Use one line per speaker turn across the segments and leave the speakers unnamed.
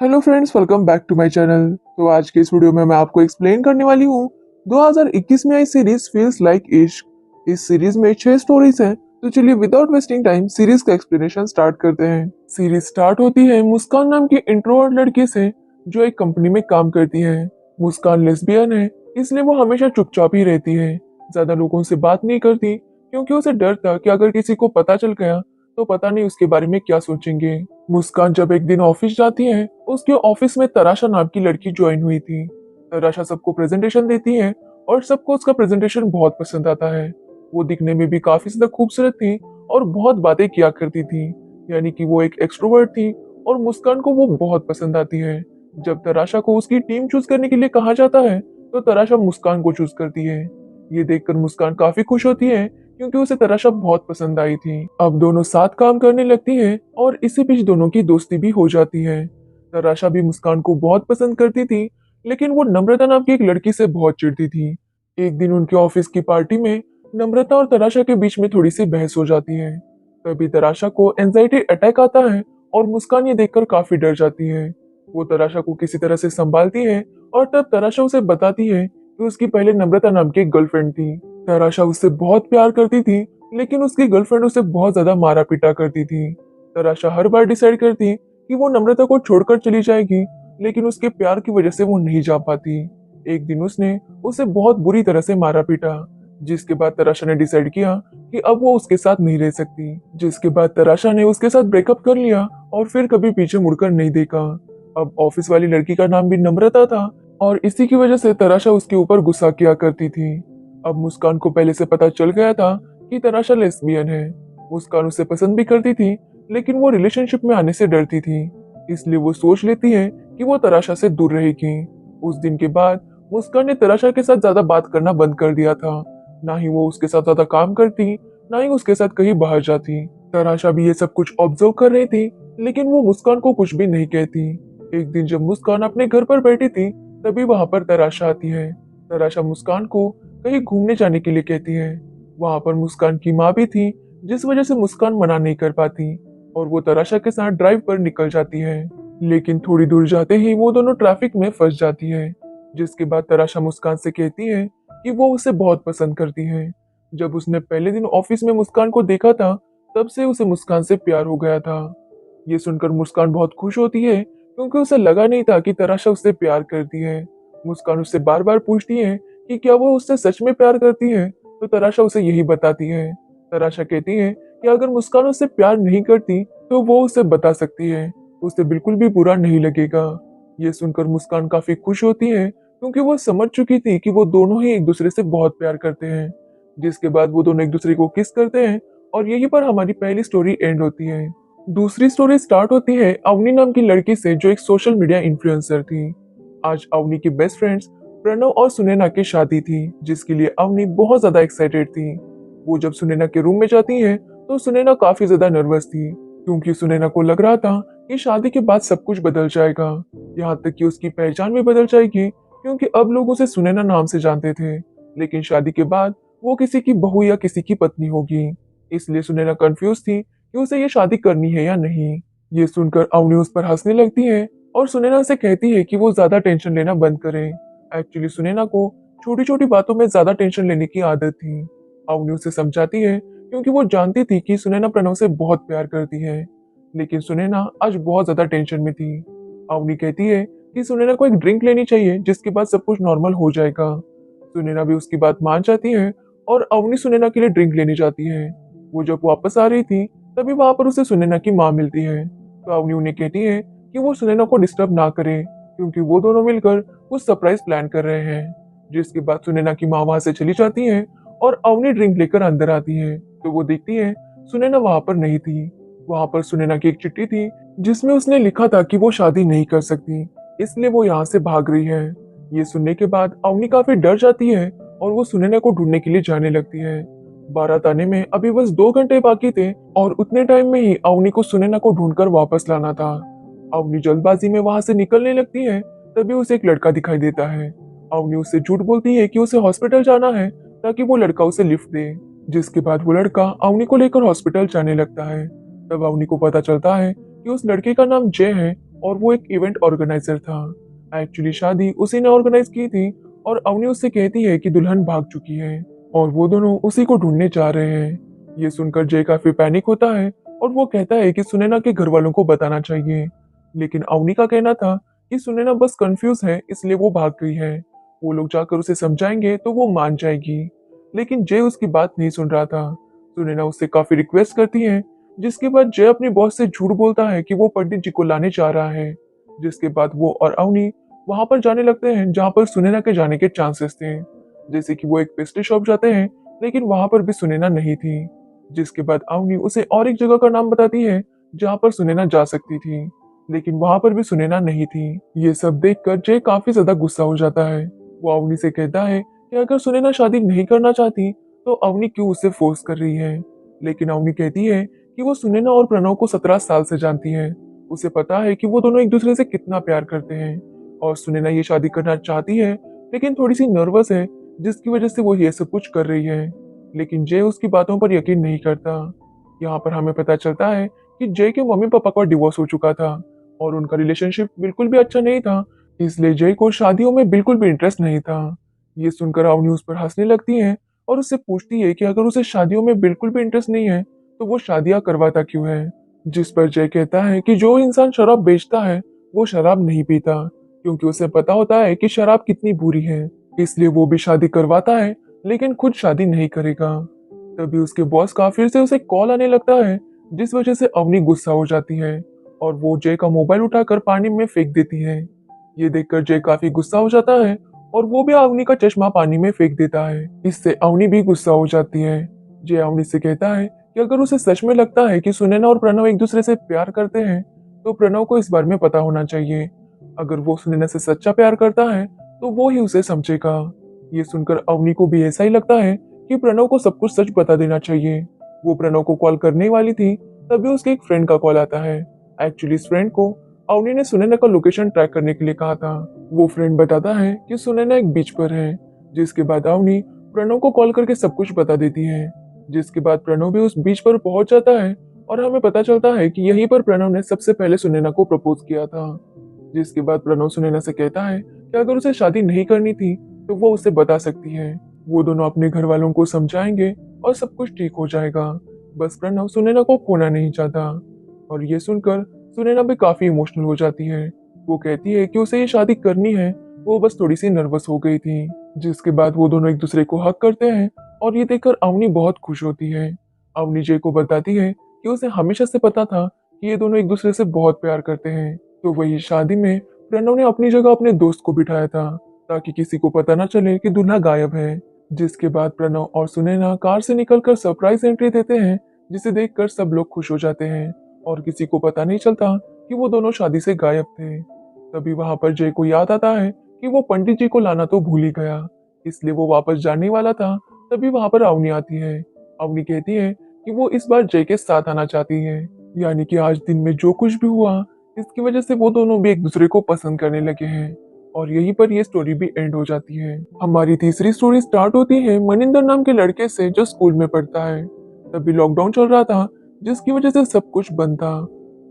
Hello friends, welcome back to my channel. तो आज के इस वीडियो में मैं आपको एक्सप्लेन करने वाली हूँ 2021 में आई सीरीज फील्स लाइक इश्क। इस सीरीज में 6 स्टोरीज हैं। तो चलिए विदाउट वेस्टिंग टाइम सीरीज का एक्सप्लेनेशन स्टार्ट करते हैं। सीरीज स्टार्ट होती है मुस्कान नाम की इंट्रोवर्ट लड़की से जो एक कंपनी में काम करती है। मुस्कान लेस्बियन है, इसलिए वो हमेशा चुपचाप ही रहती है, ज्यादा लोगों से बात नहीं करती, क्योंकि उसे डर था कि अगर किसी को पता चल गया तो पता नहीं उसके बारे में क्या सोचेंगे। मुस्कान जब एक दिन ऑफिस जाती है, उसके ऑफिस में तराशा नाम की लड़की ज्वाइन हुई थी। तराशा सबको प्रेजेंटेशन देती है और सबको उसका प्रेजेंटेशन बहुत पसंद आता है। वो दिखने में भी काफी ज्यादा खूबसूरत थी और बहुत बातें किया करती थी, यानी कि वो एक एक्सट्रोवर्ट थी और मुस्कान को वो बहुत पसंद आती है। जब तराशा को उसकी टीम चूज करने के लिए कहा जाता है तो तराशा मुस्कान को चूज करती है। ये देखकर मुस्कान काफी खुश होती है क्योंकि उसे तराशा बहुत पसंद आई थी। अब दोनों साथ काम करने लगती है और इसी बीच दोनों की दोस्ती भी हो जाती है। तराशा भी मुस्कान को बहुत पसंद करती थी, लेकिन वो नम्रता नाम की एक लड़की से बहुत चिढ़ती थी। एक दिन उनके ऑफिस की पार्टी में नम्रता और तराशा के बीच में थोड़ी सी बहस हो जाती है। तभी तराशा को एंजाइटी अटैक आता है और मुस्कान ये देखकर काफी डर जाती है। वो तराशा को किसी तरह से संभालती है और तब तराशा उसे बताती है कि उसकी पहले नम्रता नाम की एक गर्लफ्रेंड थी। तराशा उससे बहुत प्यार करती थी, लेकिन उसकी गर्लफ्रेंड उसे बहुत ज्यादा मारा पीटा करती थी। तराशा हर बार डिसाइड करती कि वो नम्रता को छोड़कर चली जाएगी, लेकिन उसके प्यार की वजह से वो नहीं जा पाती। एक दिन उसने उसे बहुत बुरी तरह से मारा पीटा, जिसके बाद तराशा ने डिसाइड किया कि अब वो उसके साथ नहीं रह सकती। जिसके बाद तराशा ने उसके साथ ब्रेकअप कर लिया और फिर कभी पीछे मुड़कर नहीं देखा। अब ऑफिस वाली लड़की का नाम भी नम्रता था और इसी की वजह से तराशा उसके ऊपर गुस्सा किया करती थी। अब मुस्कान को पहले से पता चल गया था कि तराशा लेस्बियन है। मुस्कान उसे पसंद भी करती थी, लेकिन वो रिलेशनशिप में आने से डरती थी, इसलिए वो सोच लेती है कि वो तराशा से दूर रहेगी। उस दिन के बाद मुस्कान ने तराशा के साथ ज्यादा बात करना बंद कर दिया था। ना ही वो उसके साथ ज्यादा काम करती, ना ही उसके साथ कहीं बाहर जाती। तराशा भी ये सब कुछ ऑब्जर्व कर रही थी, लेकिन वो मुस्कान को कुछ भी नहीं कहती। एक दिन जब मुस्कान अपने घर पर बैठी थी, तभी वहां पर तराशा आती है। तराशा मुस्कान को कहीं घूमने जाने के लिए कहती है। वहां पर मुस्कान की माँ भी थी, जिस वजह से मुस्कान मना नहीं कर पाती और वो तराशा के साथ ड्राइव पर निकल जाती है। लेकिन थोड़ी दूर जाते ही वो दोनों ट्रैफिक में फंस जाती है। जिसके बाद तराशा मुस्कान से कहती है कि वो उसे बहुत पसंद करती है। जब उसने पहले दिन ऑफिस में मुस्कान को देखा था, तब से उसे मुस्कान से प्यार हो गया था। ये सुनकर मुस्कान बहुत खुश होती है, क्योंकि उसे लगा नहीं था कि तराशा उससे प्यार करती है। मुस्कान उससे बार बार पूछती है कि क्या वो उससे सच में प्यार करती है, तो तराशा उसे यही बताती है। तराशा कहती है कि अगर मुस्कान उससे प्यार नहीं करती तो वो उसे बता सकती है, उसे बिल्कुल भी बुरा नहीं लगेगा। ये सुनकर मुस्कान काफी खुश होती है, क्योंकि वो समझ चुकी थी कि वो दोनों ही एक दूसरे से बहुत प्यार करते हैं। जिसके बाद वो दोनों एक दूसरे को किस करते हैं और यहीं पर हमारी पहली स्टोरी एंड होती है। दूसरी स्टोरी स्टार्ट होती है अवनी नाम की लड़की से, जो एक सोशल मीडिया इन्फ्लुएंसर थी। आज अवनी की बेस्ट फ्रेंड्स प्रणव और सुनैना की शादी थी, जिसके लिए अवनी बहुत ज्यादा एक्साइटेड थी। वो जब सुनैना के रूम में जाती है तो सुनैना काफी ज्यादा नर्वस थी, क्योंकि सुनैना को लग रहा था कि शादी के बाद सब कुछ बदल जाएगा। यहाँ तक कि उसकी पहचान भी बदल जाएगी, क्योंकि अब लोग उसे सुनैना नाम से जानते थे। लेकिन शादी के बाद वो किसी की बहू या किसी की पत्नी होगी, इसलिए सुनैना कंफ्यूज थी कि उसे ये शादी करनी है या नहीं। ये सुनकर अवनी उस पर हंसने लगती है और सुनैना से कहती है कि वो ज्यादा टेंशन लेना बंद करे। एक्चुअली सुनैना को छोटी छोटी बातों में ज्यादा टेंशन लेने की आदत थी। अवनी उसे समझाती है, क्योंकि वो जानती थी कि सुनैना प्रणव से बहुत प्यार करती है। लेकिन सुनैना आज बहुत ज्यादा टेंशन में थी। अवनी कहती है कि सुनैना को एक ड्रिंक लेनी चाहिए, जिसके बाद सब कुछ नॉर्मल हो जाएगा। सुनैना भी उसकी बात मान जाती है और अवनी सुनैना के लिए ड्रिंक लेने जाती है। वो जब वापस आ रही थी, तभी वहां पर उसे सुनैना की माँ मिलती है। तो अवनी उन्हें कहती है कि वो सुनैना को डिस्टर्ब ना करे, क्योंकि वो दोनों मिलकर कुछ सरप्राइज प्लान कर रहे हैं। जिसके बाद सुनैना की माँ वहां से चली जाती है और अवनी ड्रिंक लेकर अंदर आती है, तो वो देखती है सुनैना वहां पर नहीं थी। वहां पर सुनैना की एक चिट्ठी थी, जिसमें उसने लिखा था कि वो शादी नहीं कर सकती, इसलिए वो यहाँ से भाग रही है। ये सुनने के बाद अवनी काफी डर जाती है और वो सुनैना को ढूंढने के लिए जाने लगती है। बारात आने में अभी बस 2 घंटे बाकी थे और उतने टाइम में ही अवनी को सुनैना को ढूंढकर वापस लाना था। अवनी जल्दबाजी में वहां से निकलने लगती है, तभी उसे एक लड़का दिखाई देता है। अवनी उससे झूठ बोलती है कि उसे हॉस्पिटल जाना है, ताकि वो लड़का उसे लिफ्ट दे। जिसके बाद वो लड़का अवनी को लेकर हॉस्पिटल जाने लगता है। तब अवनी को पता चलता है कि उस लड़के का नाम जय है और वो एक इवेंट ऑर्गेनाइजर था। एक्चुअली शादी उसी ने ऑर्गेनाइज की थी और अवनी उससे कहती है कि दुल्हन भाग चुकी है और वो दोनों उसी को ढूंढने जा रहे हैं। ये सुनकर जय काफी पैनिक होता है और वो कहता है कि सुनैना के घर वालों को बताना चाहिए। लेकिन अवनी का कहना था कि सुनैना बस कंफ्यूज है इसलिए वो भाग गई है। वो लोग जाकर उसे समझाएंगे तो वो मान जाएगी। लेकिन जय उसकी बात नहीं सुन रहा था। सुनैना उससे काफी रिक्वेस्ट करती है, जिसके बाद जय अपनी बॉस से झूठ बोलता है कि वो पंडित जी को लाने जा रहा है। जिसके बाद वो और अवनी वहां पर जाने लगते हैं जहां पर सुनैना के जाने के चांसेस थे। जैसे कि वो एक पेस्ट्री शॉप जाते हैं, लेकिन वहां पर भी सुनैना नहीं थी। जिसके बाद अवनी उसे और एक जगह का नाम बताती है जहां पर सुनैना जा सकती थी, लेकिन वहां पर भी सुनैना नहीं थी। ये सब देखकर जय काफी ज्यादा गुस्सा हो जाता है। वो अवनी से कहता है कि अगर सुनैना शादी नहीं करना चाहती तो अवनी क्यों उसे फोर्स कर रही है। लेकिन अवनी कहती है कि वो सुनैना और प्रणव को 17 साल से जानती है। उसे पता है कि वो दोनों एक दूसरे से कितना प्यार करते हैं और सुनैना ये शादी करना चाहती है, लेकिन थोड़ी सी नर्वस है जिसकी वजह से वो ये सब कुछ कर रही है। लेकिन जय उसकी बातों पर यकीन नहीं करता। यहाँ पर हमें पता चलता है कि जय के मम्मी पापा का डिवोर्स हो चुका था और उनका रिलेशनशिप बिल्कुल भी अच्छा नहीं था, इसलिए जय को शादियों में बिल्कुल भी इंटरेस्ट नहीं था। ये सुनकर अवनी उस पर हंसने लगती है और उससे पूछती है कि अगर उसे शादियों में बिल्कुल भी इंटरेस्ट नहीं है तो वो शादियां करवाता क्यों है। जिस पर जय कहता है कि जो इंसान शराब बेचता है वो शराब नहीं पीता, क्योंकि उसे पता होता है कि शराब कितनी बुरी है, इसलिए वो भी शादी करवाता है लेकिन खुद शादी नहीं करेगा। तभी उसके बॉस का फिर से उसे कॉल आने लगता है, जिस वजह से अवनी गुस्सा हो जाती है और वो जय का मोबाइल उठाकर पानी में फेंक देती है। ये देखकर जय काफी गुस्सा हो जाता है और वो भी अवनी का चश्मा पानी में फेंक देता है। इससे अवनी भी गुस्सा हो जाती है। जय अवनी से कहता है कि अगर उसे सच में लगता है कि सुनैना और प्रणव एक दूसरे से प्यार करते हैं तो प्रणव को इस बारे में पता होना चाहिए। अगर वो सुनैना से सच्चा प्यार करता है तो वो ही उसे समझेगा। ये सुनकर अवनी को भी ऐसा ही लगता है कि प्रणव को सब कुछ सच बता देना चाहिए। वो प्रणव को कॉल करने वाली थी, तभी उसके एक फ्रेंड का कॉल आता है। एक्चुअली इस फ्रेंड को अवनी ने सुनैना का लोकेशन ट्रैक करने के लिए कहा था। वो फ्रेंड बताता है कि सुनैना एक बीच पर है। जिसके बाद अवनी प्रणव को कॉल करके सब कुछ बता देती है। जिसके बाद प्रणव भी उस बीच पर पहुंच जाता है और हमें पता चलता है कि यहीं पर प्रणव ने सबसे पहले सुनैना को प्रपोज किया था। जिसके बाद प्रणव सुनैना से कहता है कि अगर उसे शादी नहीं करनी थी तो वो उसे बता सकती है। वो दोनों अपने घर वालों को समझाएंगे और सब कुछ ठीक हो जाएगा। बस प्रणव सुनैना को खोना नहीं चाहता। और ये सुनकर सुनैना भी काफी इमोशनल हो जाती है। वो कहती है कि उसे ये शादी करनी है, वो बस थोड़ी सी नर्वस हो गई थी। जिसके बाद वो दोनों एक दूसरे को हक करते हैं और ये देखकर अवनी बहुत खुश होती है। अवनी जय को बताती है कि उसे हमेशा से पता था कि ये दोनों एक दूसरे से बहुत प्यार करते हैं। तो वही शादी में प्रणव ने अपनी जगह अपने दोस्त को बिठाया था ताकि किसी को पता न चले कि दूल्हा गायब है। जिसके बाद प्रणव और सुनैना कार से निकलकर सरप्राइज एंट्री देते हैं, जिसे देखकर सब लोग खुश हो जाते हैं और किसी को पता नहीं चलता कि वो दोनों शादी से गायब थे। तभी वहां पर जय को याद आता है कि वो पंडित जी को लाना तो भूल ही गया, इसलिए वो वापस जाने वाला था। तभी वहां पर अवनी आती है। अवनी कहती है कि वो इस बार जय के साथ आना चाहती है, यानी कि आज दिन में जो कुछ भी हुआ इसकी वजह से वो दोनों भी एक दूसरे को पसंद करने लगे हैं। और यहीं पर ये स्टोरी भी एंड हो जाती है। हमारी तीसरी स्टोरी स्टार्ट होती है मनिंदर नाम के लड़के से जो स्कूल में पढ़ता है। तभी लॉकडाउन चल रहा था, जिसकी वजह से सब कुछ बंद था।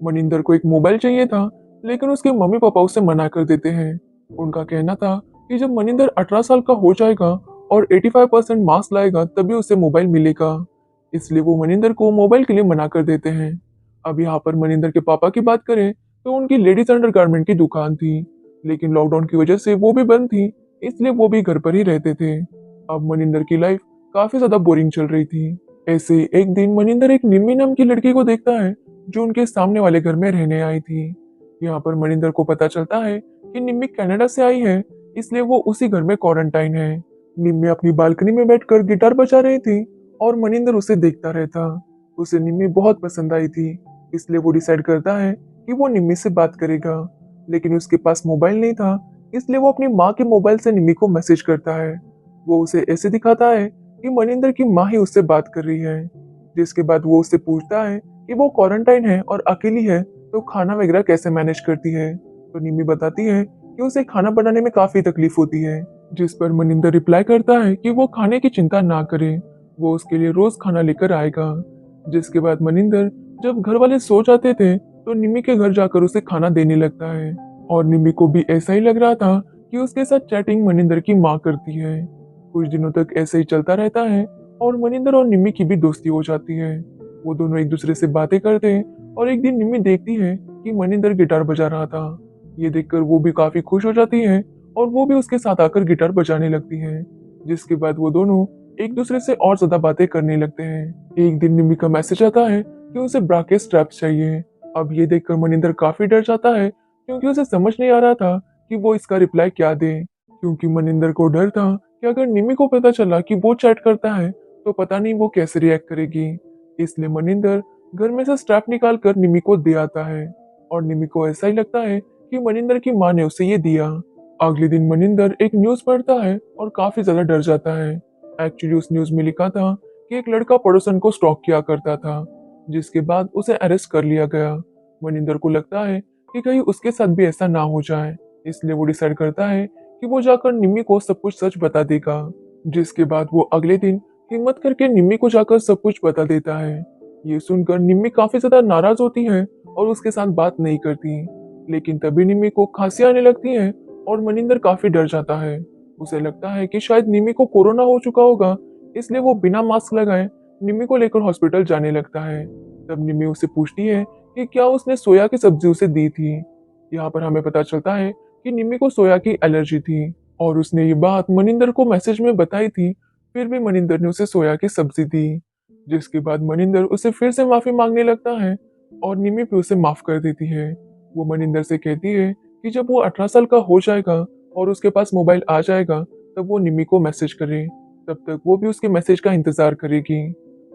मनिंदर को एक मोबाइल चाहिए था, लेकिन उसके मम्मी पापा उसे मना कर देते हैं। उनका कहना था कि जब मनिंदर 18 साल का हो जाएगा और 85% मार्क्स लाएगा तभी उसे मोबाइल मिलेगा, इसलिए वो मनिंदर को मोबाइल के लिए मना कर देते हैं। अब यहाँ पर मनिंदर के पापा की बात करें तो उनकी लेडीज अंडरगारमेंट की दुकान थी, लेकिन लॉकडाउन की वजह से वो भी बंद थी, इसलिए वो भी घर पर ही रहते थे। अब मनिंदर की लाइफ काफी ज्यादा बोरिंग चल रही थी। ऐसे ही एक दिन मनिंदर एक निम्मी नाम की लड़की को देखता है जो उनके सामने वाले घर में रहने आई थी। यहाँ पर मनिंदर को पता चलता है कि निम्मी कनाडा से आई है, इसलिए वो उसी घर में क्वारंटाइन है। निम्मी अपनी बालकनी में बैठकर गिटार बजा रही थी और मनिंदर उसे देखता रहता। उसे निम्मी बहुत पसंद आई थी, इसलिए वो डिसाइड करता है कि वो निम्मी से बात करेगा। लेकिन उसके पास मोबाइल नहीं था, इसलिए वो अपनी माँ के मोबाइल से निम्मी को मैसेज करता है। वो उसे ऐसे दिखाता है कि मनिंदर की माँ ही उससे बात कर रही है। जिसके बाद वो उससे पूछता है कि वो क्वारंटाइन है और अकेली है तो खाना वगैरह कैसे मैनेज करती है। तो निम्मी बताती है कि उसे खाना बनाने में काफी तकलीफ होती है। जिस पर मनिंदर रिप्लाई करता है कि वो खाने की चिंता ना करे, वो उसके लिए रोज खाना लेकर आएगा। जिसके बाद मनिंदर जब घर वाले सो जाते थे तो निम्मी के घर जाकर उसे खाना देने लगता है। और निम्मी को भी ऐसा ही लग रहा था कि उसके साथ चैटिंग मनिंदर की माँ करती है। कुछ दिनों तक ऐसे ही चलता रहता है और मनिंदर और निम्मी की भी दोस्ती हो जाती है। वो दोनों एक दूसरे से बातें करते हैं और एक दिन निम्मी देखती है कि मनिंदर गिटार बजा रहा था। ये देखकर वो भी काफी खुश हो जाती है और वो भी उसके साथ आकर गिटार बजाने लगती है। जिसके बाद वो दोनों एक दूसरे से और ज्यादा बातें करने लगते हैं। एक दिन निम्मी का मैसेज आता है कि उसे ब्रा के स्ट्रैप्स चाहिए। अब ये देखकर मनिंदर काफी डर जाता है क्योंकि उसे समझ नहीं आ रहा था कि वो इसका रिप्लाई क्या दे। क्योंकि मनिंदर को डर था कि अगर निम्मी को पता चला कि वो चैट करता है तो पता नहीं वो कैसे रिएक्ट करेगी। इसलिए मनिंदर घर में से स्ट्रैप निकाल कर निम्मी को दे आता है और निम्मी को ऐसा ही लगता है कि मनिंदर की माँ ने उसे ये दिया। अगले दिन मनिंदर एक न्यूज पढ़ता है और काफी ज्यादा डर जाता है। एक्चुअली उस न्यूज में लिखा था कि एक लड़का पड़ोसन को स्टॉक किया करता था, जिसके बाद उसे अरेस्ट कर लिया गया। मनिंदर को लगता है कि कहीं उसके साथ भी ऐसा ना हो जाए, इसलिए वो डिसाइड करता है कि वो जाकर निम्मी को सब कुछ सच बता देगा। जिसके बाद वो अगले दिन हिम्मत करके निम्मी को जाकर सब कुछ बता देता है। ये सुनकर निम्मी काफी ज्यादा नाराज होती है और उसके साथ बात नहीं करती। लेकिन तभी निम्मी को खांसी आने लगती है और मनिंदर काफी डर जाता है। उसे लगता है कि शायद निम्मी को कोरोना हो चुका होगा, इसलिए वो बिना मास्क लगाए निम्मी को लेकर हॉस्पिटल जाने लगता है। तब निम्मी उसे पूछती है कि क्या उसने सोया की सब्जी उसे दी थी। यहाँ पर हमें पता चलता है कि निम्मी को सोया की एलर्जी थी और उसने ये बात मनिंदर को मैसेज में बताई थी। फिर भी मनिंदर ने उसे सोया की सब्जी दी। जिसके बाद मनिंदर उसे फिर से माफी मांगने लगता है और निम्मी भी उसे माफ कर देती है। वो मनिंदर से कहती है कि जब वो 18 साल का हो जाएगा और उसके पास मोबाइल आ जाएगा तब वो निम्मी को मैसेज करे। तब तक वो भी उसके मैसेज का इंतजार करेगी।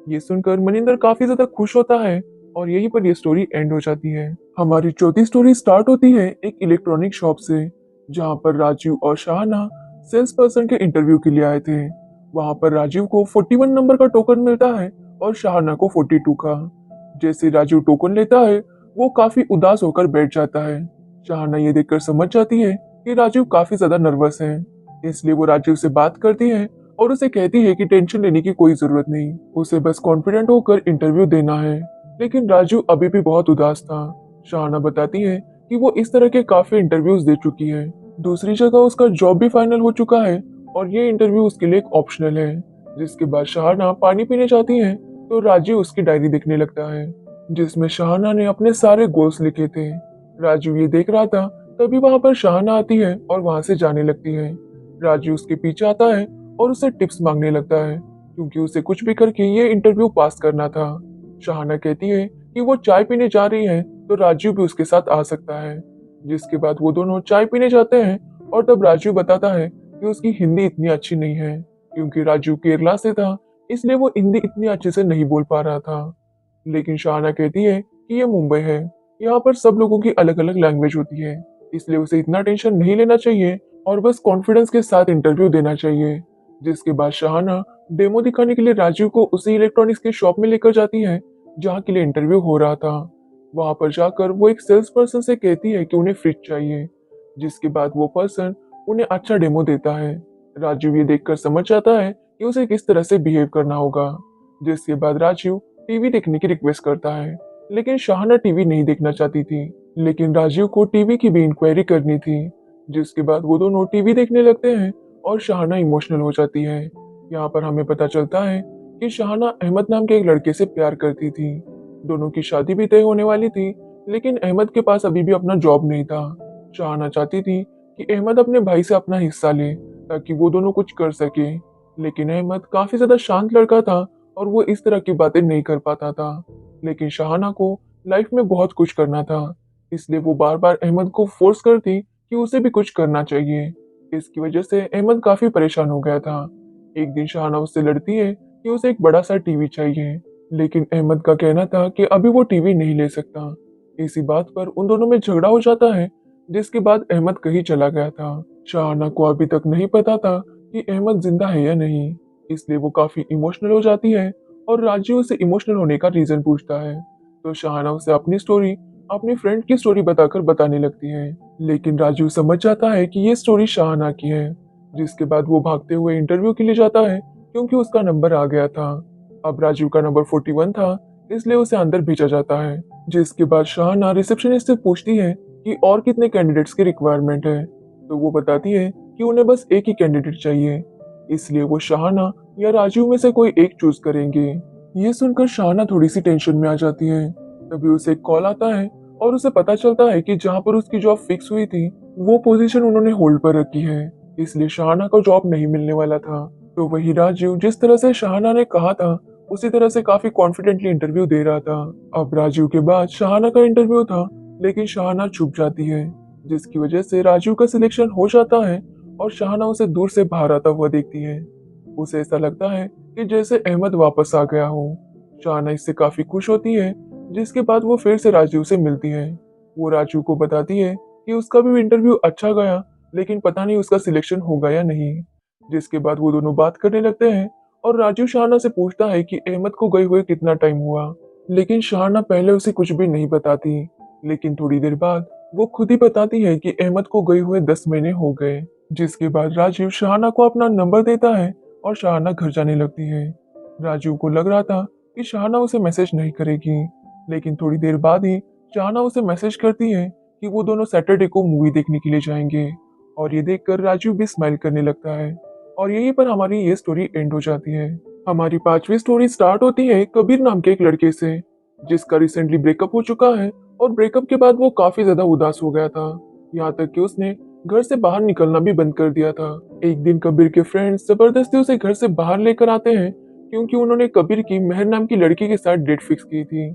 ये सुनकर मनिंदर काफी ज्यादा खुश होता है और यहीं पर ये स्टोरी एंड हो जाती है। हमारी चौथी स्टोरी स्टार्ट होती है एक इलेक्ट्रॉनिक शॉप से, जहाँ पर राजीव और शाहना सेल्स पर्सन के इंटरव्यू के लिए आए थे। वहाँ पर राजीव को 41 नंबर का टोकन मिलता है और शाहना को 42 का। जैसे राजीव टोकन लेता है वो काफी उदास होकर बैठ जाता है। शाहना ये देखकर समझ जाती है कि राजीव काफी ज्यादा नर्वस है, इसलिए वो राजीव से बात करती है और उसे कहती है कि टेंशन लेने की कोई जरूरत नहीं, उसे बस कॉन्फिडेंट होकर इंटरव्यू देना है। लेकिन राजू अभी भी बहुत उदास था। शाहना बताती है कि वो इस तरह के काफी इंटरव्यूज दे चुकी है, दूसरी जगह उसका जॉब भी फाइनल हो चुका है और ये इंटरव्यू उसके लिए एक ऑप्शनल है। जिसके बाद शाहना पानी पीने जाती है तो राजू उसकी डायरी देखने लगता है, जिसमें शाहना ने अपने सारे गोल्स लिखे थे। राजू ये देख रहा था, तभी वहां पर शाहना आती है और वहां से जाने लगती है। राजू उसके पीछे आता है और उसे टिप्स मांगने लगता है, क्योंकि उसे कुछ भी करके ये इंटरव्यू पास करना था। शाहना कहती है कि वो चाय पीने जा रही है तो राजू भी उसके साथ आ सकता है। जिसके बाद वो दोनों चाय पीने जाते हैं और तब राजू बताता है कि उसकी हिंदी इतनी अच्छी नहीं है, क्योंकि राजू केरला से था, इसलिए वो हिंदी इतनी अच्छे से नहीं बोल पा रहा था। लेकिन शाहना कहती है कि ये मुंबई है, यहाँ पर सब लोगों की अलग अलग लैंग्वेज होती है, इसलिए उसे इतना टेंशन नहीं लेना चाहिए और बस कॉन्फिडेंस के साथ इंटरव्यू देना चाहिए। जिसके बाद शाहना डेमो दिखाने के लिए राजू को उसी इलेक्ट्रॉनिक्स की शॉप में लेकर जाती है जहाँ के लिए इंटरव्यू हो रहा था। वहां पर जाकर वो एक सेल्स पर्सन से कहती है कि उन्हें फ्रिज चाहिए। जिसके बाद वो पर्सन उन्हें अच्छा डेमो देता है। राजू ये देखकर समझ जाता है कि उसे किस तरह से बिहेव करना होगा। जिसके बाद राजू टीवी देखने की रिक्वेस्ट करता है, लेकिन शाहना टीवी नहीं देखना चाहती थी। लेकिन राजीव को टीवी की भी इंक्वायरी करनी थी। जिसके बाद वो दोनों टीवी देखने लगते हैं और शाहना इमोशनल हो जाती है। यहाँ पर हमें पता चलता है कि शाहना अहमद नाम के एक लड़के से प्यार करती थी। दोनों की शादी भी तय होने वाली थी, लेकिन अहमद के पास अभी भी अपना जॉब नहीं था। शाहना चाहती थी कि अहमद अपने भाई से अपना हिस्सा ले ताकि वो दोनों कुछ कर सके, लेकिन अहमद काफी ज्यादा शांत लड़का था और वो इस तरह की बातें नहीं कर पाता था। लेकिन शाहना को लाइफ में बहुत कुछ करना था, इसलिए वो बार बार अहमद को फोर्स करती कि उसे भी कुछ करना चाहिए। इसकी वजह से अहमद काफी परेशान हो गया था। एक दिन शाहना उससे लड़ती है कि उसे एक बड़ा सा टीवी चाहिए, लेकिन अहमद का कहना था कि अभी वो टीवी नहीं ले सकता। इसी बात पर उन दोनों में झगड़ा हो जाता है, जिसके बाद अहमद कहीं चला गया था। शाहना को अभी तक नहीं पता था कि अहमद जिंदा है या नहीं, इसलिए वो काफी इमोशनल हो जाती है और राजू उसे इमोशनल होने का रीजन पूछता है। तो शाहना उसे अपनी स्टोरी अपनी फ्रेंड की स्टोरी बताकर बताने लगती है, लेकिन राजू समझ जाता है कि ये स्टोरी शाहना की है। जिसके बाद वो भागते हुए इंटरव्यू के लिए जाता है, क्योंकि उसका नंबर आ गया था। अब राजू का नंबर 41 था, इसलिए उसे अंदर भेजा जाता है। जिसके बाद शाहना रिसेप्शनिस्ट से पूछती है कि और कितने कैंडिडेट्स की रिक्वायरमेंट है। तो वो बताती है कि उन्हें बस एक ही कैंडिडेट चाहिए, इसलिए वो शाहना या राजीव में से कोई एक चूज करेंगे। ये सुनकर शाहना थोड़ी सी टेंशन में आ जाती है। तभी उसे एक कॉल आता है और उसे पता चलता है कि जहाँ पर उसकी जॉब फिक्स हुई थी वो पोजीशन उन्होंने होल्ड पर रखी है, इसलिए शाहना को जॉब नहीं मिलने वाला था। तो वही राजीव जिस तरह से शाहना ने कहा था उसी तरह से काफी कॉन्फिडेंटली इंटरव्यू दे रहा था। अब राजीव के बाद शाहना का इंटरव्यू था, लेकिन शाहना छुप जाती है, जिसकी वजह से राजीव का सिलेक्शन हो जाता है और शाहना उसे दूर से बाहर आता हुआ देखती है। उसे ऐसा लगता है कि जैसे अहमद वापस आ गया हो। शाहना इससे काफी खुश होती है, जिसके बाद वो फिर से राजीव से मिलती है। वो राजीव को बताती है कि उसका भी इंटरव्यू अच्छा गया, लेकिन पता नहीं उसका सिलेक्शन होगा या नहीं। जिसके बाद वो दोनों बात करने लगते हैं और राजीव शाहना से पूछता है कि अहमद को गए हुए कितना टाइम हुआ, लेकिन शाहना पहले उसे कुछ भी नहीं बताती। लेकिन थोड़ी देर बाद वो खुद ही बताती है कि अहमद को गए हुए 10 महीने हो गए। जिसके बाद राजीव शाहना को अपना नंबर देता है और शाहना घर जाने लगती है। राजीव को लग रहा था कि शाहना उसे मैसेज नहीं करेगी, लेकिन थोड़ी देर बाद ही शाहना उसे मैसेज करती है कि वो दोनों सैटरडे को मूवी देखने के लिए जाएंगे। और ये देखकर राजीव भी स्माइल करने लगता है और यहीं पर हमारी ये स्टोरी एंड हो जाती है। हमारी 5वीं स्टोरी स्टार्ट होती है कबीर नाम के एक लड़के से, जिसका रिसेंटली ब्रेकअप हो चुका है और ब्रेकअप के बाद वो काफी ज्यादा उदास हो गया था। यहाँ तक कि उसने घर से बाहर निकलना भी बंद कर दिया था। एक दिन कबीर के फ्रेंड्स जबरदस्ती उसे घर से बाहर लेकर आते हैं, क्योंकि उन्होंने कबीर की मेहर नाम की लड़की के साथ डेट फिक्स की थी।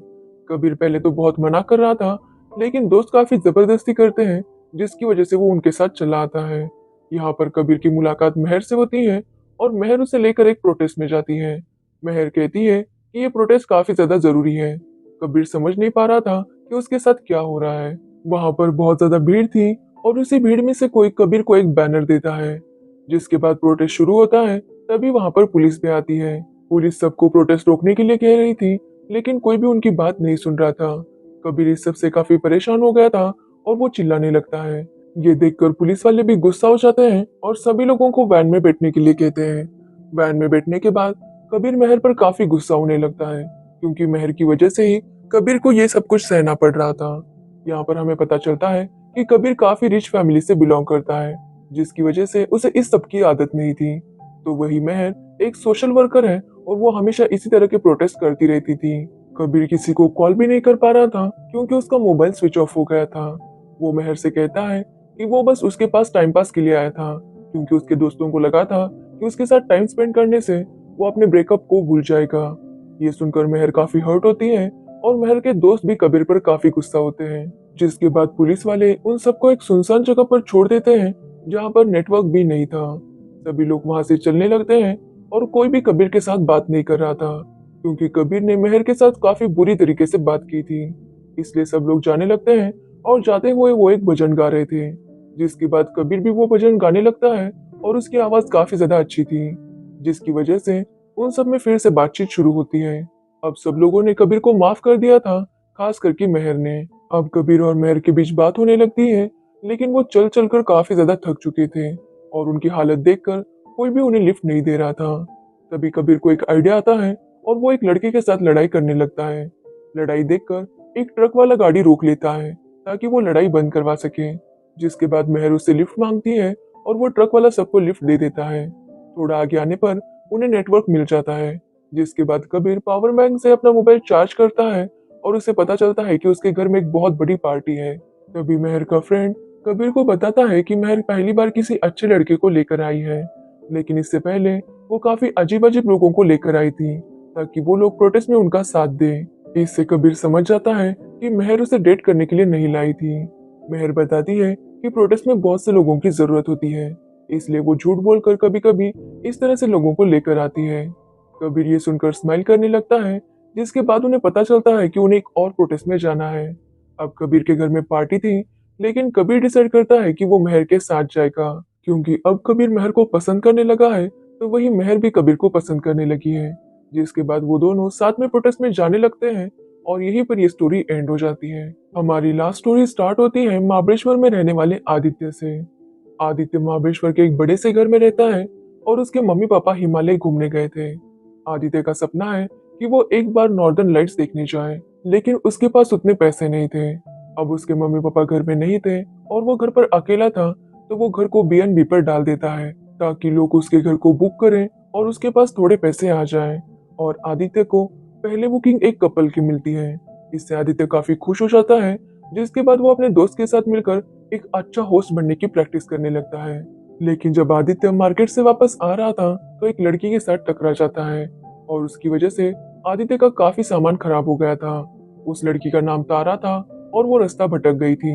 कबीर पहले तो बहुत मना कर रहा था, लेकिन दोस्त काफी जबरदस्ती करते हैं, जिसकी वजह से वो उनके साथ चला आता है। यहाँ पर कबीर की मुलाकात मेहर से होती है और मेहर उसे लेकर एक प्रोटेस्ट में जाती है। मेहर कहती है कि ये प्रोटेस्ट काफी ज्यादा जरूरी है। कबीर समझ नहीं पा रहा था कि उसके साथ क्या हो रहा है। वहां पर बहुत ज्यादा भीड़ थी और उसी भीड़ में से कोई कबीर को एक बैनर देता है। जिसके बाद प्रोटेस्ट शुरू होता है। तभी वहां पर पुलिस भी आती है। पुलिस सबको प्रोटेस्ट रोकने के लिए कह रही थी, लेकिन कोई भी उनकी बात नहीं सुन रहा था। कबीर इस सबसे काफी परेशान हो गया था और वो चिल्लाने लगता है। ये देखकर पुलिस वाले भी गुस्सा हो जाते हैं और सभी लोगों को वैन में बैठने के लिए कहते हैं। वैन में बैठने के बाद कबीर मेहर पर काफी गुस्सा होने लगता है, क्योंकि मेहर की वजह से ही कबीर को ये सब कुछ सहना पड़ रहा था। यहाँ पर हमें पता चलता है कि कबीर काफी रिच फैमिली से बिलोंग करता है, जिसकी वजह से उसे इस सब की आदत नहीं थी। तो वही मेहर एक सोशल वर्कर है और वो हमेशा इसी तरह के प्रोटेस्ट करती रहती थी। कबीर किसी को कॉल भी नहीं कर पा रहा था, क्योंकि उसका मोबाइल स्विच ऑफ हो गया था। वो मेहर से कहता है कि वो बस उसके पास टाइम पास के लिए आया था, क्योंकि उसके दोस्तों को लगा था कि उसके साथ टाइम स्पेंड करने से वो अपने ब्रेकअप को भूल जाएगा। ये सुनकर मेहर काफी हर्ट होती है और मेहर के दोस्त भी कबीर पर काफी गुस्सा होते हैं। जिसके बाद पुलिस वाले उन सबको एक सुनसान जगह पर छोड़ देते हैं, जहाँ पर नेटवर्क भी नहीं था। सभी लोग वहां से चलने लगते हैं और कोई भी कबीर के साथ बात नहीं कर रहा था, क्योंकि कबीर ने मेहर के साथ काफी बुरी तरीके से बात की थी। इसलिए सब लोग जाने लगते हैं और जाते हुए वो एक भजन गा रहे थे। जिसके बाद कबीर भी वो भजन गाने लगता है और उसकी आवाज काफी ज्यादा अच्छी थी, जिसकी वजह से उन सब में फिर से बातचीत शुरू होती है। अब सब लोगों ने कबीर को माफ कर दिया था, खास करके मेहर ने। अब कबीर और मेहर के बीच बात होने लगती है, लेकिन वो चल चल कर काफी ज्यादा थक चुके थे और उनकी हालत देखकर कोई भी उन्हें लिफ्ट नहीं दे रहा था। तभी कबीर को एक आइडिया आता है और वो एक लड़के के साथ लड़ाई करने लगता है। लड़ाई देखकर एक ट्रक वाला गाड़ी रोक लेता है ताकि वो लड़ाई बंद करवा सके। जिसके बाद मेहर उससे लिफ्ट मांगती है और वो ट्रक वाला सबको लिफ्ट दे देता है। थोड़ा आगे आने पर उन्हें नेटवर्क मिल जाता है। जिसके बाद कबीर पावर बैंक से अपना मोबाइल चार्ज करता है और उसे पता चलता है कि उसके घर में एक बहुत बड़ी पार्टी है। तभी मेहर का फ्रेंड कबीर को बताता है कि मेहर पहली बार किसी अच्छे लड़के को लेकर आई है, लेकिन इससे पहले वो काफी अजीब अजीब लोगों को लेकर आई थी, ताकि वो लोग प्रोटेस्ट में उनका साथ दे। इससे कबीर समझ जाता है कि मेहर उसे डेट करने के लिए नहीं लाई थी। मेहर बताती है कि प्रोटेस्ट में बहुत से लोगों की जरूरत होती है, इसलिए वो झूठ बोलकर कभी कभी इस तरह से लोगों को लेकर आती है। कबीर ये सुनकर स्माइल करने लगता है, जिसके बाद उन्हें पता चलता है कि उन्हें एक और प्रोटेस्ट में जाना है। अब कबीर के घर में पार्टी थी, लेकिन कबीर डिसाइड करता है कि वो मेहर के साथ जाएगा, क्योंकि अब कबीर मेहर को पसंद करने लगा है, तो वही मेहर भी कबीर को पसंद करने लगी है। जिसके बाद वो दोनों साथ में प्रोटेस्ट में जाने लगते हैं और यहीं पर ये स्टोरी एंड हो जाती है। हमारी लास्ट स्टोरी स्टार्ट होती है महाबलेश्वर में रहने वाले आदित्य से। आदित्य महाबलेश्वर के एक बड़े से घर में रहता है और उसके मम्मी पापा हिमालय घूमने गए थे। आदित्य का सपना है कि वो एक बार नॉर्दर्न लाइट्स देखने जाए, लेकिन उसके पास उतने पैसे नहीं थे। अब उसके मम्मी पापा घर में नहीं थे और वो घर पर अकेला था, तो वो घर को B&B पर डाल देता है ताकि लोग उसके घर को बुक करें और उसके पास थोड़े पैसे आ जाएं। और आदित्य को पहले बुकिंग एक कपल की मिलती है। इससे आदित्य काफी खुश हो जाता है, जिसके बाद वो अपने दोस्त के साथ मिलकर एक अच्छा होस्ट बनने की प्रैक्टिस करने लगता है। लेकिन जब आदित्य मार्केट से वापस आ रहा था तो एक लड़की के साथ टकरा जाता है और उसकी वजह से आदित्य का काफी सामान खराब हो गया था। उस लड़की का नाम तारा था और वो रास्ता भटक गई थी।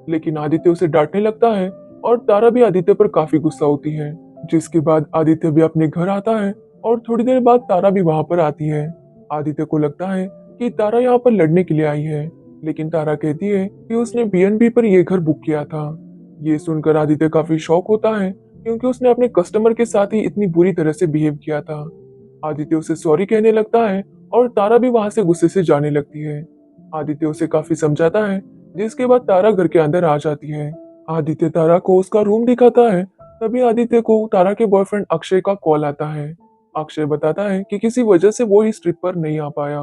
लेकिन आदित्य उसे डांटने लगता है और तारा भी आदित्य पर काफी गुस्सा होती है। जिसके बाद आदित्य भी अपने घर आता है और थोड़ी देर बाद तारा भी वहां पर आती है। आदित्य को लगता है कि तारा यहाँ पर लड़ने के लिए आई है, लेकिन तारा कहती है कि उसने B&B पर यह घर बुक किया था। ये सुनकर आदित्य काफी शॉक होता है, क्योंकि उसने अपने कस्टमर के साथ ही इतनी बुरी तरह से बिहेव किया था। आदित्य उसे सॉरी कहने लगता है और तारा भी वहां से गुस्से से जाने लगती है। आदित्य उसे काफी समझाता है, जिसके बाद तारा घर के अंदर आ जाती है। आदित्य तारा को उसका रूम दिखाता है। तभी आदित्य को तारा के बॉयफ्रेंड अक्षय का कॉल आता है। अक्षय बताता है कि किसी वजह से वो इस ट्रिप पर नहीं आ पाया।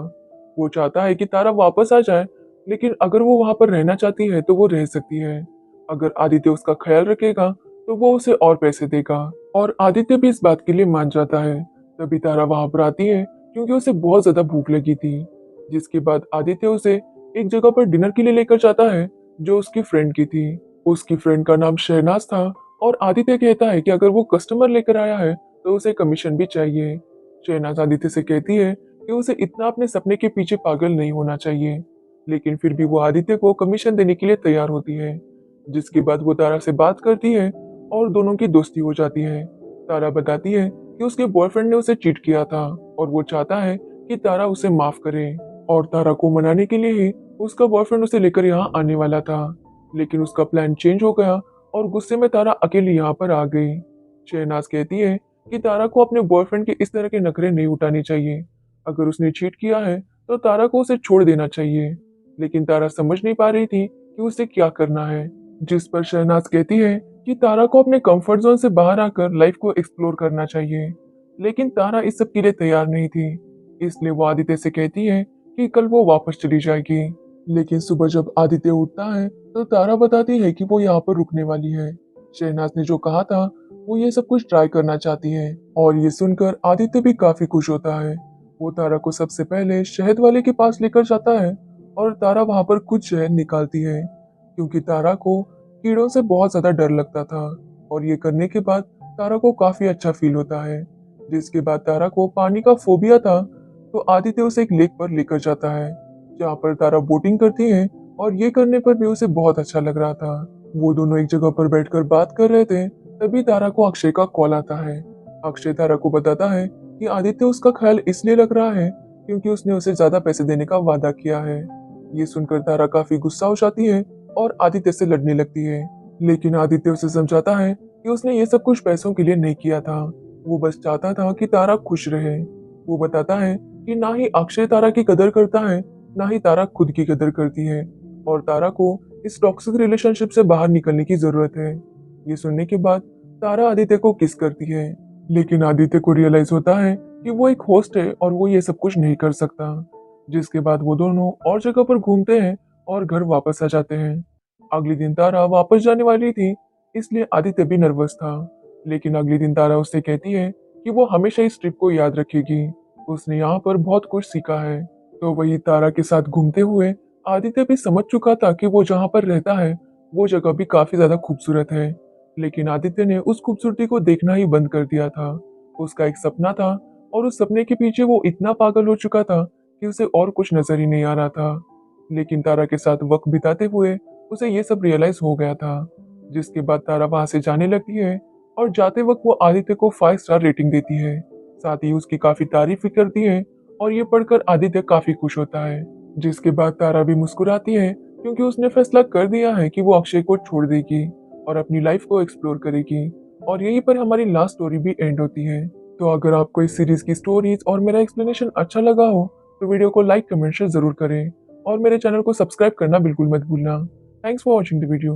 वो चाहता है कि तारा वापस आ जाए, लेकिन अगर वो वहां पर रहना चाहती है तो वो रह सकती है। अगर आदित्य उसका ख्याल रखेगा तो वो उसे और पैसे देगा, और आदित्य भी इस बात के लिए मान जाता है। तभी तारा वहां पर आती है, क्योंकि उसे बहुत ज्यादा भूख लगी थी। जिसके बाद आदित्य उसे एक जगह पर डिनर के लिए लेकर जाता है, जो उसकी फ्रेंड की थी। उसकी फ्रेंड का नाम शहनाज था और आदित्य कहता है कि अगर वो कस्टमर लेकर आया है तो उसे कमीशन भी चाहिए। शहनाज आदित्य से कहती है कि उसे इतना अपने सपने के पीछे पागल नहीं होना चाहिए, लेकिन फिर भी वो आदित्य को कमीशन देने के लिए तैयार होती है। जिसके बाद वो तारा से बात करती है और दोनों की दोस्ती हो जाती है। तारा बताती है कि उसके बॉयफ्रेंड ने उसे चीट किया था और वो चाहता है कि तारा उसे माफ करे, और तारा को मनाने के लिए ही उसका बॉयफ्रेंड उसे लेकर यहाँ आने वाला था। लेकिन उसका प्लान चेंज हो गया और गुस्से में तारा अकेली यहाँ पर आ गई। शहनाज कहती है कि तारा को अपने बॉयफ्रेंड के इस तरह के नखरे नहीं उठाने चाहिए। अगर उसने चीट किया है तो तारा को उसे छोड़ देना चाहिए। लेकिन तारा समझ नहीं पा रही थी कि उसे क्या करना है। जिस पर शहनाज कहती है कि तारा को अपने कंफर्ट जोन से बाहर आकर लाइफ को एक्सप्लोर करना चाहिए। लेकिन तारा इस सब के लिए तैयार नहीं थी, इसलिए वो आदित्य से कहती है कि कल वो वापस चली जाएगी। लेकिन सुबह जब आदित्य उठता है तो तारा बताती है कि वो यहाँ पर रुकने वाली है। शहनाज ने जो कहा था वो ये सब कुछ ट्राई करना चाहती है, और ये सुनकर आदित्य भी काफी खुश होता है। वो तारा को सबसे पहले शहद वाले के पास लेकर जाता है और तारा वहां पर कुछ शहद निकालती है, क्योंकि तारा को कीड़ों से बहुत ज्यादा डर लगता था। और ये करने के बाद तारा को काफी अच्छा फील होता है। जिसके बाद तारा को पानी का फोबिया था, तो आदित्य उसे एक लेक पर लेकर जाता है, जहाँ पर तारा बोटिंग करती है, और ये करने पर भी उसे बहुत अच्छा लग रहा था। वो दोनों एक जगह पर बैठकर बात कर रहे थे। तभी तारा को अक्षय का कॉल आता है। अक्षय तारा को बताता है कि आदित्य उसका ख्याल इसलिए रख रहा है क्योंकि उसने उसे ज्यादा पैसे देने का वादा किया है। ये सुनकर तारा काफी गुस्सा हो जाती है और आदित्य से लड़ने लगती है। लेकिन आदित्य उसे समझाता है कि उसने ये सब कुछ पैसों के लिए नहीं किया था, वो बस चाहता था कि तारा खुश रहे। वो बताता है कि ना ही अक्षय तारा की कदर करता है, ना ही तारा खुद की कदर करती है, और तारा को इस टॉक्सिक रिलेशनशिप से बाहर निकलने की जरूरत है। ये सुनने के बाद तारा आदित्य को किस करती है, लेकिन आदित्य को रियलाइज होता है कि वो एक होस्ट है और वो ये सब कुछ नहीं कर सकता। जिसके बाद वो दोनों और जगह पर घूमते हैं और घर वापस आ जाते हैं। अगले दिन तारा वापस जाने वाली थी, इसलिए आदित्य भी नर्वस था। लेकिन अगले दिन तारा उससे कहती है कि वो हमेशा इस ट्रिप को याद रखेगी, उसने यहाँ पर बहुत कुछ सीखा है। तो वही तारा के साथ घूमते हुए आदित्य भी समझ चुका था कि वो जहाँ पर रहता है वो जगह भी काफी ज्यादा खूबसूरत है। लेकिन आदित्य ने उस खूबसूरती को देखना ही बंद कर दिया था। उसका एक सपना था, और उस सपने के पीछे वो इतना पागल हो चुका था कि उसे और कुछ नजर ही नहीं आ रहा था। लेकिन तारा के साथ वक्त बिताते हुए उसे ये सब रियलाइज हो गया था। जिसके बाद तारा वहां से जाने लगती है, और जाते वक्त वो आदित्य को 5 स्टार रेटिंग देती है। साथ ही उसकी काफी तारीफ भी करती है, और ये पढ़कर आदित्य काफी खुश होता है। जिसके बाद तारा भी मुस्कुराती है, क्योंकि उसने फैसला कर दिया है कि वो अक्षय को छोड़ देगी और अपनी लाइफ को एक्सप्लोर करेगी। और यहीं पर हमारी लास्ट स्टोरी भी एंड होती है। तो अगर आपको इस सीरीज की स्टोरीज और मेरा एक्सप्लेनेशन अच्छा लगा हो तो वीडियो को लाइक कमेंट शेयर जरूर करें, और मेरे चैनल को सब्सक्राइब करना बिल्कुल मत भूलना। Thanks for watching the video.